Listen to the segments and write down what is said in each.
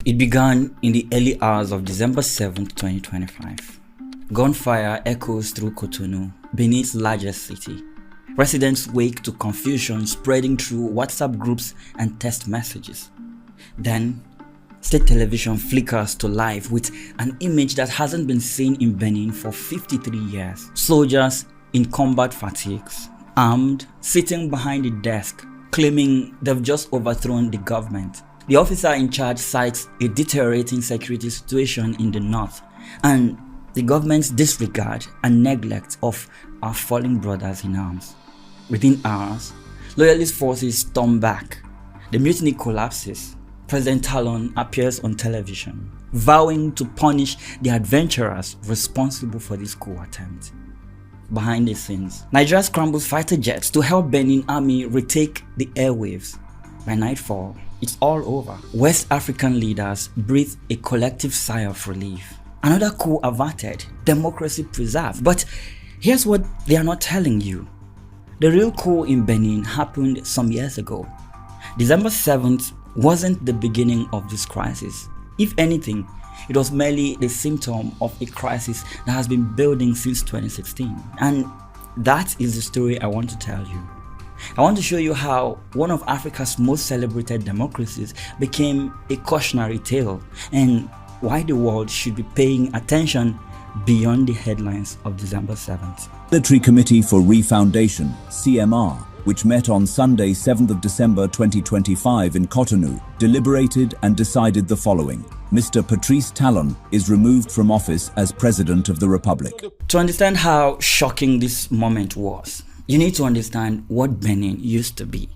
It began in the early hours of December 7, 2025. Gunfire echoes through Cotonou, Benin's largest city. Residents wake to confusion spreading through WhatsApp groups and text messages. Then, state television flickers to life with an image that hasn't been seen in Benin for 53 years. Soldiers in combat fatigues, armed, sitting behind a desk, claiming they've just overthrown the government. The officer in charge cites a deteriorating security situation in the north and the government's disregard and neglect of our fallen brothers in arms. Within hours, loyalist forces storm back. The mutiny collapses. President Talon appears on television, vowing to punish the adventurers responsible for this coup attempt. Behind the scenes, Nigeria scrambles fighter jets to help Benin army retake the airwaves. By nightfall, it's all over. West African leaders breathe a collective sigh of relief. Another coup averted, democracy preserved. But here's what they are not telling you. The real coup in Benin happened some years ago. December 7th wasn't the beginning of this crisis. If anything, it was merely the symptom of a crisis that has been building since 2016. And that is the story I want to tell you. I want to show you how one of Africa's most celebrated democracies became a cautionary tale and why the world should be paying attention beyond the headlines of December 7th. Military Committee for Refoundation, CMR, which met on Sunday 7th of December 2025 in Cotonou, deliberated and decided the following. Mr. Patrice Talon is removed from office as President of the Republic. To understand how shocking this moment was, you need to understand what Benin used to be.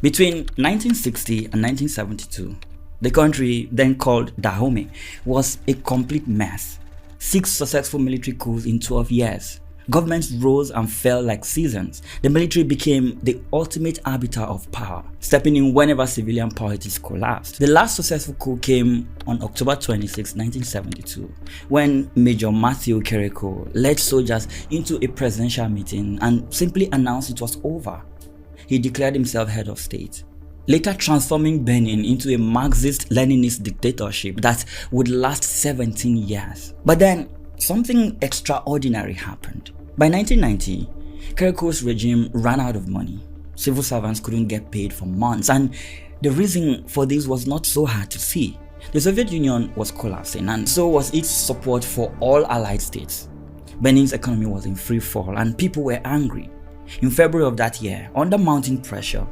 Between 1960 and 1972, the country, then called Dahomey, was a complete mess. 6 successful military coups in 12 years. Governments rose and fell like seasons. The military became the ultimate arbiter of power, stepping in whenever civilian politics collapsed. The last successful coup came on October 26, 1972, when Major Matthew Kereko led soldiers into a presidential meeting and simply announced it was over. He declared himself head of state, later transforming Benin into a Marxist-Leninist dictatorship that would last 17 years. But then, something extraordinary happened. By 1990, Kereko's regime ran out of money. Civil servants couldn't get paid for months, and the reason for this was not so hard to see. The Soviet Union was collapsing, and so was its support for all allied states. Benin's economy was in free fall, and people were angry. In February of that year, under mounting pressure,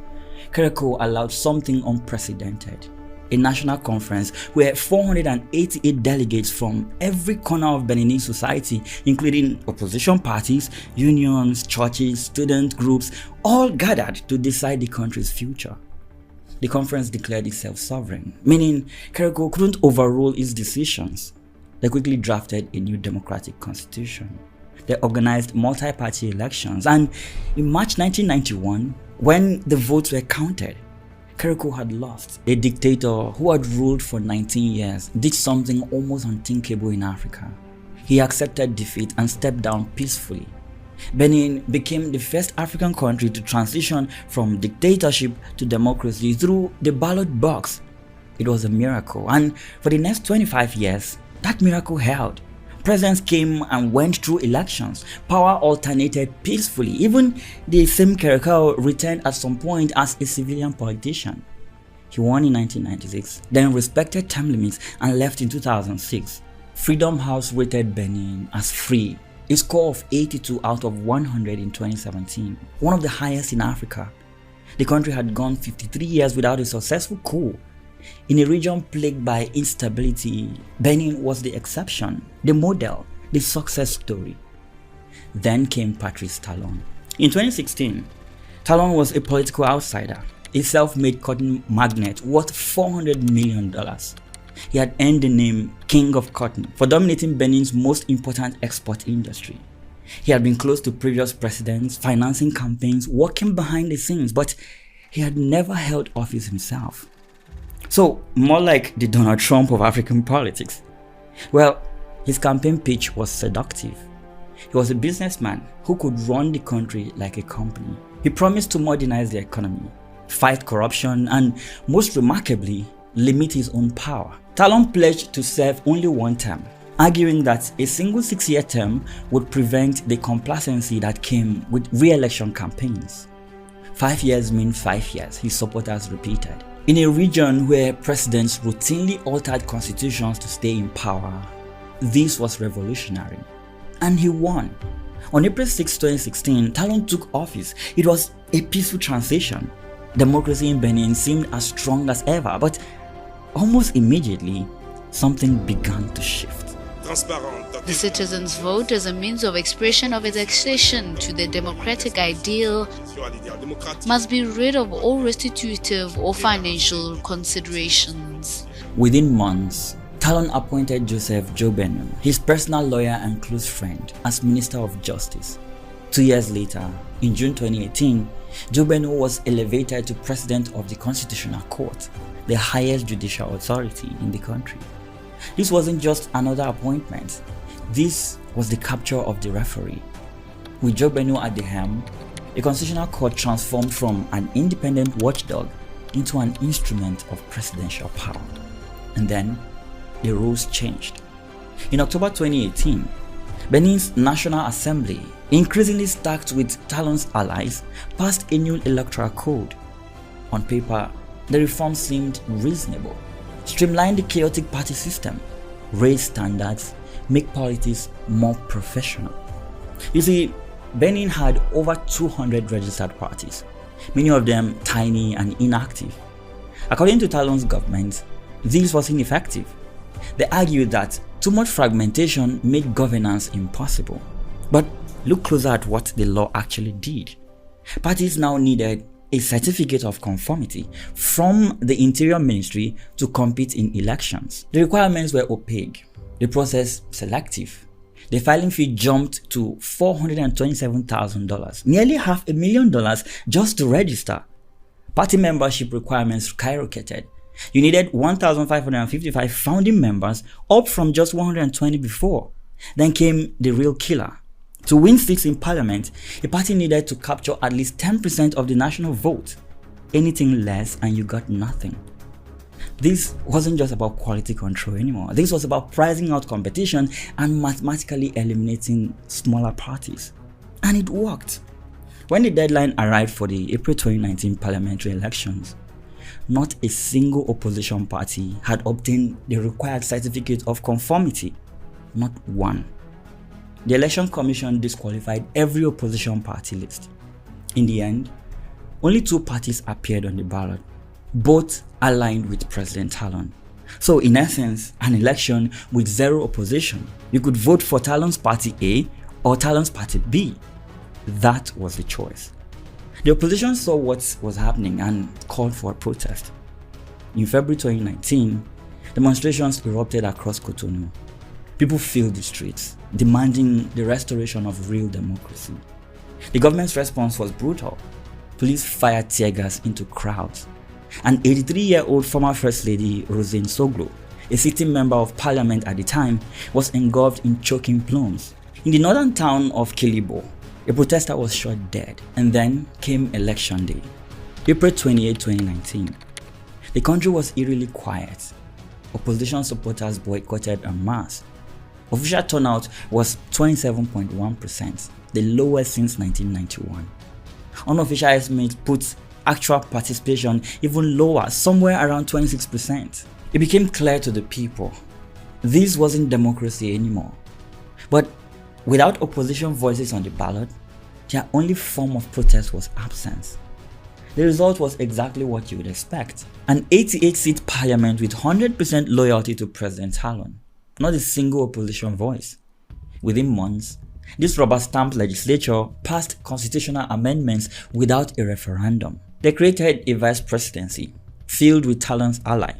Kereko allowed something unprecedented. A national conference where 488 delegates from every corner of Beninese society, including opposition parties, unions, churches, student groups, all gathered to decide the country's future. The conference declared itself sovereign, meaning Kereko couldn't overrule its decisions. They quickly drafted a new democratic constitution. They organized multi-party elections, and in March 1991, when the votes were counted, Kereko had lost. A dictator who had ruled for 19 years did something almost unthinkable in Africa. He accepted defeat and stepped down peacefully. Benin became the first African country to transition from dictatorship to democracy through the ballot box. It was a miracle, and for the next 25 years, that miracle held. Presidents came and went through elections. Power alternated peacefully. Even the same Kereko returned at some point as a civilian politician. He won in 1996, then respected term limits and left in 2006. Freedom House rated Benin as free, a score of 82 out of 100 in 2017, one of the highest in Africa. The country had gone 53 years without a successful coup. In a region plagued by instability, Benin was the exception, the model, the success story. Then came Patrice Talon. In 2016, Talon was a political outsider, a self-made cotton magnate worth $400 million. He had earned the name King of Cotton for dominating Benin's most important export industry. He had been close to previous presidents, financing campaigns, working behind the scenes, but he had never held office himself. So, more like the Donald Trump of African politics. Well, his campaign pitch was seductive. He was a businessman who could run the country like a company. He promised to modernize the economy, fight corruption, and most remarkably, limit his own power. Talon pledged to serve only one term, arguing that a single 6-year term would prevent the complacency that came with re-election campaigns. 5 years mean 5 years, his supporters repeated. In a region where presidents routinely altered constitutions to stay in power, this was revolutionary. And he won. On April 6, 2016, Talon took office. It was a peaceful transition. Democracy in Benin seemed as strong as ever, but almost immediately, something began to shift. The citizens' vote as a means of expression of its accession to the democratic ideal must be rid of all restitutive or financial considerations. Within months, Talon appointed Joseph Jobenu, his personal lawyer and close friend, as Minister of Justice. 2 years later, in June 2018, Jobenu was elevated to President of the Constitutional Court, the highest judicial authority in the country. This wasn't just another appointment. This was the capture of the referee. With Jobenu at the helm, the Constitutional Court transformed from an independent watchdog into an instrument of presidential power. And then, the rules changed. In October 2018, Benin's National Assembly, increasingly stacked with Talon's allies, passed a new electoral code. On paper, the reform seemed reasonable. Streamline the chaotic party system, raise standards, make politics more professional. You see, Benin had over 200 registered parties, many of them tiny and inactive. According to Talon's government, this was ineffective. They argued that too much fragmentation made governance impossible. But look closer at what the law actually did. Parties now needed a certificate of conformity from the Interior Ministry to compete in elections. The requirements were opaque, the process selective. The filing fee jumped to $427,000, nearly $500,000 just to register. Party membership requirements skyrocketed. You needed 1,555 founding members, up from just 120 before. Then came the real killer. To win seats in parliament, a party needed to capture at least 10% of the national vote. Anything less and you got nothing. This wasn't just about quality control anymore. This was about pricing out competition and mathematically eliminating smaller parties. And it worked. When the deadline arrived for the April 2019 parliamentary elections, not a single opposition party had obtained the required certificate of conformity. Not one. The Election Commission disqualified every opposition party list. In the end, only 2 parties appeared on the ballot, both aligned with President Talon. So in essence, an election with 0 opposition. You could vote for Talon's Party A or Talon's Party B. That was the choice. The opposition saw what was happening and called for a protest. In February 2019, demonstrations erupted across Cotonou. People filled the streets, demanding the restoration of real democracy. The government's response was brutal. Police fired tear gas into crowds. An 83-year-old former First Lady, Rosine Soglo, a sitting member of parliament at the time, was engulfed in choking plumes. In the northern town of Kilibo, a protester was shot dead. And then came election day, April 28, 2019. The country was eerily quiet. Opposition supporters boycotted en masse. Official turnout was 27.1%, the lowest since 1991. Unofficial estimates put actual participation even lower, somewhere around 26%. It became clear to the people, this wasn't democracy anymore. But without opposition voices on the ballot, their only form of protest was absence. The result was exactly what you would expect. An 88-seat parliament with 100% loyalty to President Talon. Not a single opposition voice. Within months, this rubber-stamped legislature passed constitutional amendments without a referendum. They created a vice presidency filled with Talon's ally.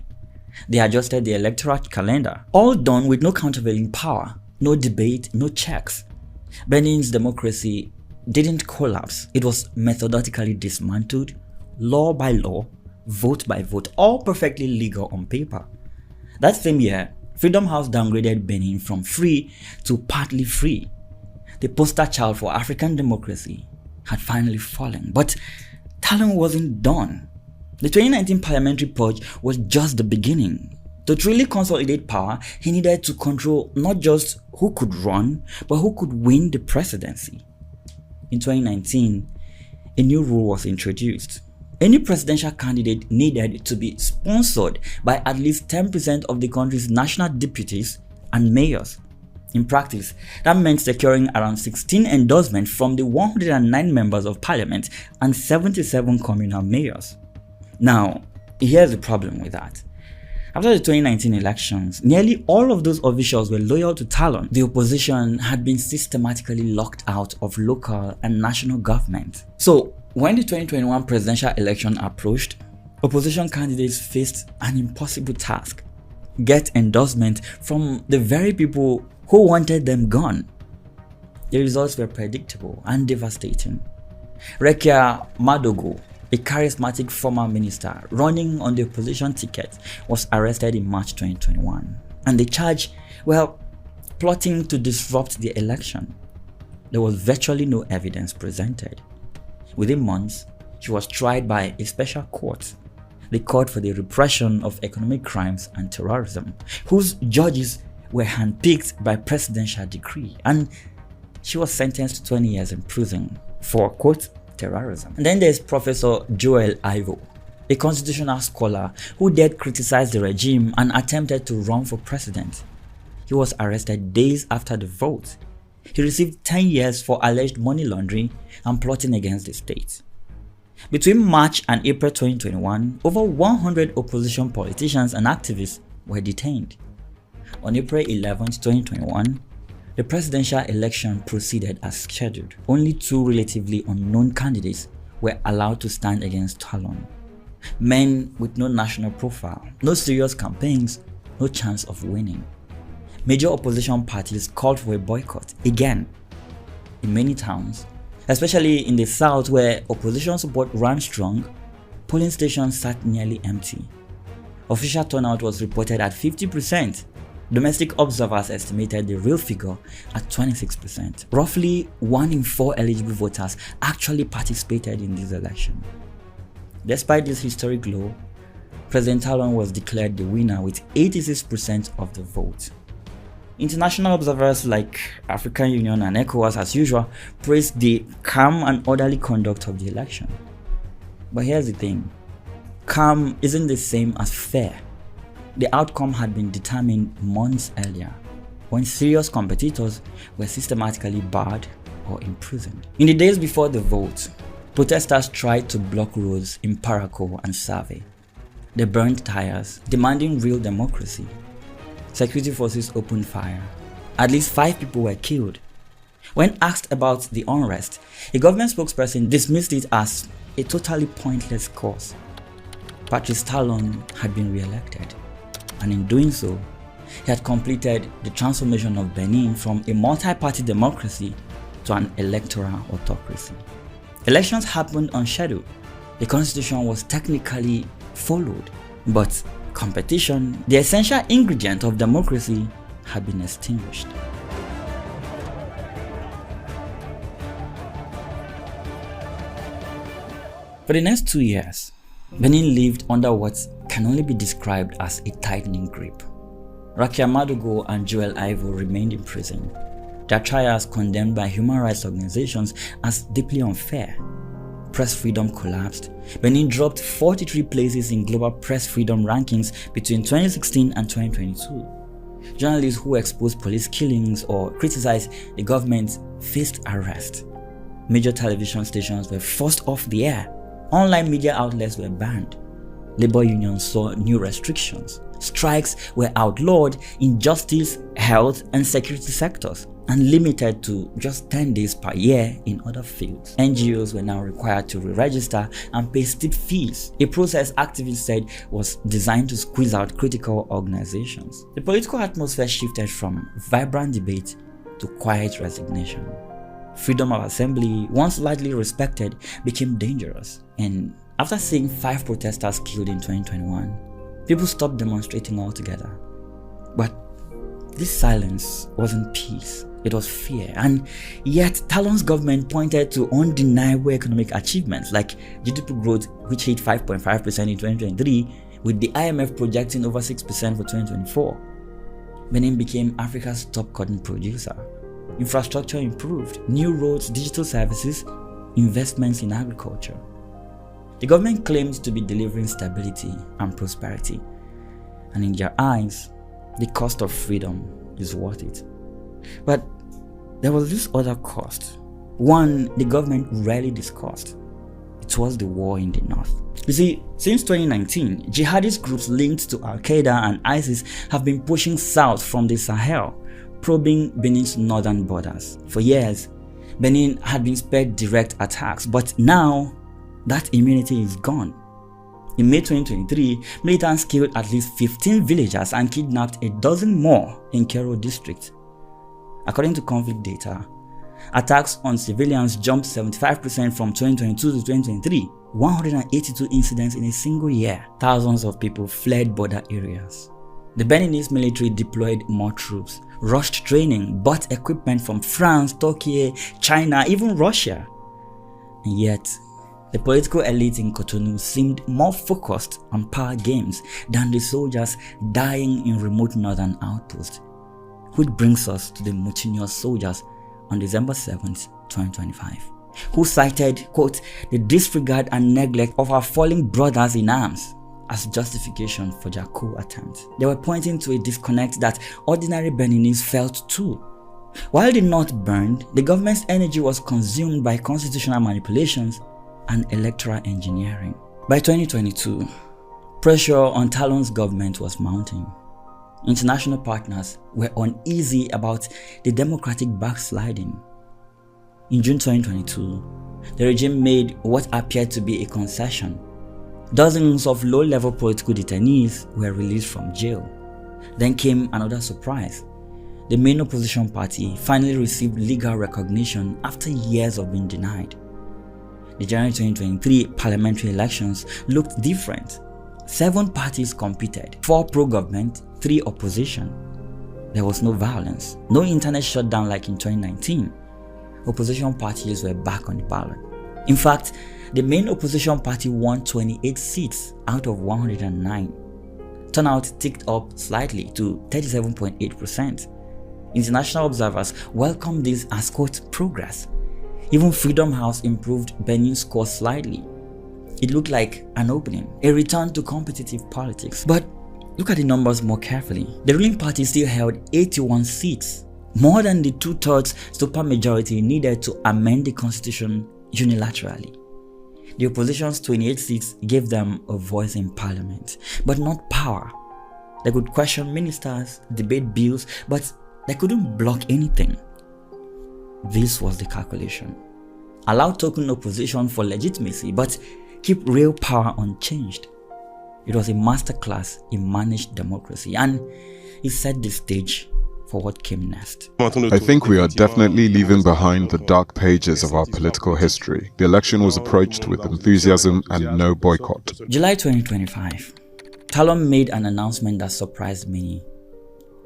They adjusted the electoral calendar, all done with no countervailing power, no debate, no checks. Benin's democracy didn't collapse. It was methodically dismantled, law by law, vote by vote, all perfectly legal on paper. That same year, Freedom House downgraded Benin from free to partly free. The poster child for African democracy had finally fallen, but Talon wasn't done. The 2019 parliamentary purge was just the beginning. To truly consolidate power, he needed to control not just who could run, but who could win the presidency. In 2019, a new rule was introduced. Any presidential candidate needed to be sponsored by at least 10% of the country's national deputies and mayors. In practice, that meant securing around 16 endorsements from the 109 members of parliament and 77 communal mayors. Now, here's the problem with that. After the 2019 elections, nearly all of those officials were loyal to Talon. The opposition had been systematically locked out of local and national government. So, when the 2021 presidential election approached, opposition candidates faced an impossible task: get endorsement from the very people who wanted them gone. The results were predictable and devastating. Rekia Madogo, a charismatic former minister running on the opposition ticket, was arrested in March 2021. And the charge, plotting to disrupt the election. There was virtually no evidence presented. Within months, she was tried by a special court, the Court for the Repression of Economic Crimes and Terrorism, whose judges were handpicked by presidential decree, and she was sentenced to 20 years in prison for, quote, terrorism. And then there's Professor Joel Ivo, a constitutional scholar who dared criticize the regime and attempted to run for president. He was arrested days after the vote. He received 10 years for alleged money laundering and plotting against the state. Between March and April 2021, over 100 opposition politicians and activists were detained. On April 11, 2021, the presidential election proceeded as scheduled. Only two relatively unknown candidates were allowed to stand against Talon. Men with no national profile, no serious campaigns, no chance of winning. Major opposition parties called for a boycott again. In many towns, especially in the south where opposition support ran strong, polling stations sat nearly empty. Official turnout was reported at 50%. Domestic observers estimated the real figure at 26%. Roughly 1 in 4 eligible voters actually participated in this election. Despite this historic low, President Talon was declared the winner with 86% of the vote. International observers like African Union and ECOWAS, as usual, praised the calm and orderly conduct of the election. But here's the thing: calm isn't the same as fair. The outcome had been determined months earlier, when serious competitors were systematically barred or imprisoned. In the days before the vote, protesters tried to block roads in Parakou and Save. They burned tires, demanding real democracy. Security forces opened fire. At least 5 people were killed. When asked about the unrest, a government spokesperson dismissed it as a totally pointless cause. Patrice Talon had been re-elected, and in doing so, he had completed the transformation of Benin from a multi-party democracy to an electoral autocracy. Elections happened on schedule. The constitution was technically followed, but competition, the essential ingredient of democracy, had been extinguished. For the next 2 years, Benin lived under what can only be described as a tightening grip. Rekia Madogo and Joel Ivo remained in prison, their trials condemned by human rights organizations as deeply unfair. Press freedom collapsed. Benin dropped 43 places in global press freedom rankings between 2016 and 2022. Journalists who exposed police killings or criticized the government faced arrest. Major television stations were forced off the air. Online media outlets were banned. Labor unions saw new restrictions. Strikes were outlawed in justice, health, and security sectors, and limited to just 10 days per year in other fields. NGOs were now required to re-register and pay steep fees, a process activists said was designed to squeeze out critical organizations. The political atmosphere shifted from vibrant debate to quiet resignation. Freedom of assembly, once largely respected, became dangerous. And after seeing 5 protesters killed in 2021, people stopped demonstrating altogether. But this silence wasn't peace, it was fear. And yet Talon's government pointed to undeniable economic achievements like GDP growth, which hit 5.5% in 2023, With the IMF projecting over 6% for 2024, Benin became Africa's top cotton producer. Infrastructure improved, new roads, digital services, investments in agriculture. The government claims to be delivering stability and prosperity, and in their eyes, the cost of freedom is worth it. But there was this other cost, one the government rarely discussed. It was the war in the north. You see, since 2019, jihadist groups linked to Al-Qaeda and ISIS have been pushing south from the Sahel, probing Benin's northern borders. For years, Benin had been spared direct attacks, but now that immunity is gone. In May 2023, militants killed at least 15 villagers and kidnapped a dozen more in Kero district. According to conflict data, attacks on civilians jumped 75% from 2022 to 2023, 182 incidents in a single year. Thousands of people fled border areas. The Beninese military deployed more troops, rushed training, bought equipment from France, Turkey, China, even Russia. And yet, the political elite in Cotonou seemed more focused on power games than the soldiers dying in remote northern outposts. Which brings us to the mutinous soldiers on December 7th, 2025, who cited, quote, the disregard and neglect of our fallen brothers in arms as justification for their coup attempt. They were pointing to a disconnect that ordinary Beninese felt too. While the north burned, the government's energy was consumed by constitutional manipulations and electoral engineering. By 2022, pressure on Talon's government was mounting. International partners were uneasy about the democratic backsliding. In June 2022, the regime made what appeared to be a concession. Dozens of low-level political detainees were released from jail. Then came another surprise. The main opposition party finally received legal recognition after years of being denied. The January 2023 parliamentary elections looked different. 7 parties competed, 4 pro-government, 3 opposition. There was no violence, no internet shutdown like in 2019. Opposition parties were back on the ballot. In fact, the main opposition party won 28 seats out of 109. Turnout ticked up slightly to 37.8%. International observers welcomed this as, quote, progress. Even Freedom House improved Benin's score slightly. It looked like an opening, a return to competitive politics. But look at the numbers more carefully. The ruling party still held 81 seats, more than the 2/3 supermajority needed to amend the constitution unilaterally. The opposition's 28 seats gave them a voice in parliament, but not power. They could question ministers, debate bills, but they couldn't block anything. This was the calculation. Allow token opposition for legitimacy, but keep real power unchanged. It was a masterclass in managed democracy, and it set the stage for what came next. I think we are definitely leaving behind the dark pages of our political history. The election was approached with enthusiasm and no boycott. July 2025. Talon made an announcement that surprised many.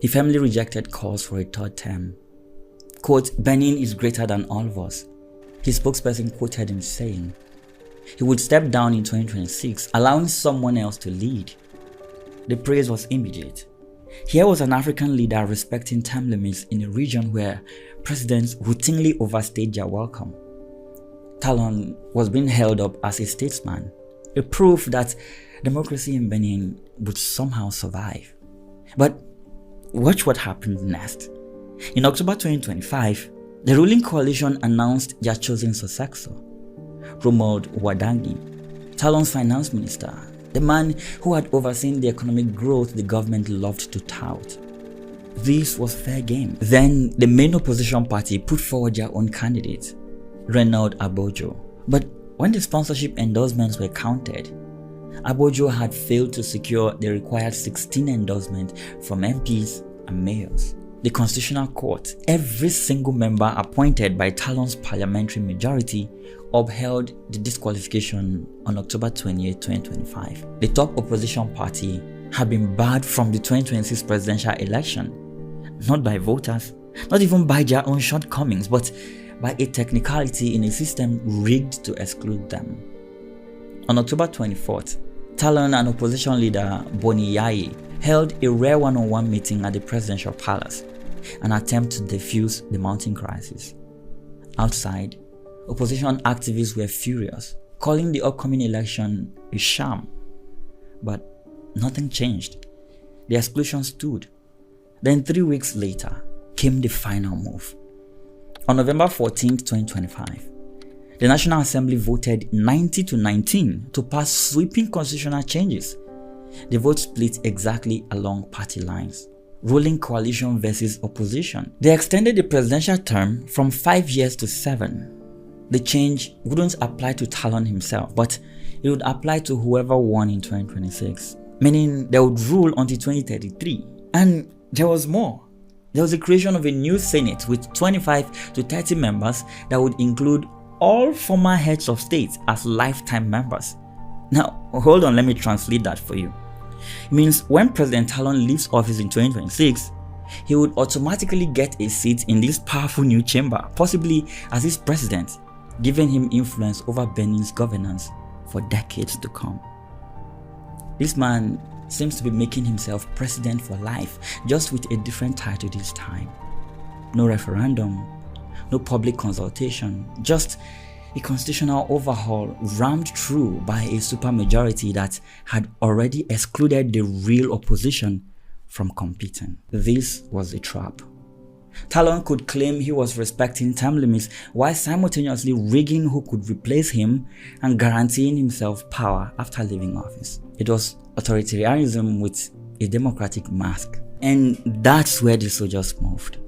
He firmly rejected calls for a 3rd term. Quote, Benin is greater than all of us. His spokesperson quoted him saying he would step down in 2026, allowing someone else to lead. The praise was immediate. Here was an African leader respecting term limits in a region where presidents routinely overstayed their welcome. Talon was being held up as a statesman, a proof that democracy in Benin would somehow survive. But watch what happened next. In October 2025, the ruling coalition announced their chosen successor, Romuald Wadangi, Talon's finance minister, the man who had overseen the economic growth the government loved to tout. This was fair game. Then the main opposition party put forward their own candidate, Reynold Abojo. But when the sponsorship endorsements were counted, Abojo had failed to secure the required 16 endorsements from MPs and mayors. The Constitutional Court, every single member appointed by Talon's parliamentary majority, upheld the disqualification on October 28, 2025. The top opposition party had been barred from the 2026 presidential election, not by voters, not even by their own shortcomings, but by a technicality in a system rigged to exclude them. On October 24th, Talon and opposition leader Boni Yayi held a rare one-on-one meeting at the presidential palace, an attempt to defuse the mounting crisis. Outside, opposition activists were furious, calling the upcoming election a sham. But nothing changed. The exclusion stood. Then 3 weeks later came the final move. On November 14, 2025, the National Assembly voted 90-19 to pass sweeping constitutional changes. The vote split exactly along party lines. Ruling coalition versus opposition. They extended the presidential term from 5 years to 7. The change wouldn't apply to Talon himself, but it would apply to whoever won in 2026, meaning they would rule until 2033. And there was more. There was the creation of a new Senate with 25 to 30 members that would include all former heads of state as lifetime members. Now, hold on, let me translate that for you. It means when President Talon leaves office in 2026, he would automatically get a seat in this powerful new chamber, possibly as his president, giving him influence over Benin's governance for decades to come. This man seems to be making himself president for life, just with a different title this time. No referendum, no public consultation, just a constitutional overhaul rammed through by a supermajority that had already excluded the real opposition from competing. This was a trap. Talon could claim he was respecting term limits while simultaneously rigging who could replace him and guaranteeing himself power after leaving office. It was authoritarianism with a democratic mask. And that's where the soldiers moved.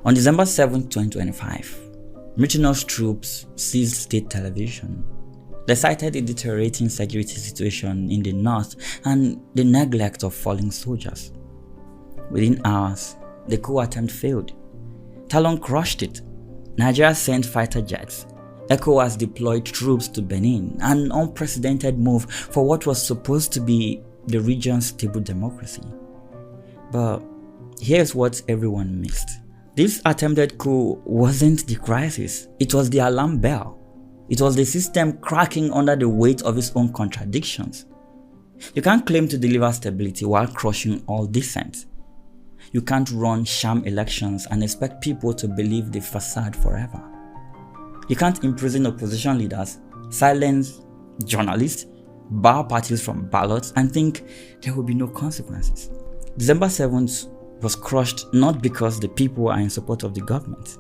On December 7, 2025, mutinous troops seized state television. They cited a deteriorating security situation in the north and the neglect of falling soldiers. Within hours, the coup attempt failed. Talon crushed it. Nigeria sent fighter jets. ECOWAS deployed troops to Benin, an unprecedented move for what was supposed to be the region's stable democracy. But here's what everyone missed. This attempted coup wasn't the crisis, it was the alarm bell. It was the system cracking under the weight of its own contradictions. You can't claim to deliver stability while crushing all dissent. You can't run sham elections and expect people to believe the facade forever. You can't imprison opposition leaders, silence journalists, bar parties from ballots, and think there will be no consequences. December 7th was crushed not because the people are in support of the government,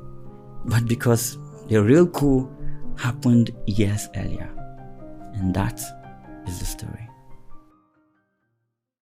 but because the real coup happened years earlier. And that is the story.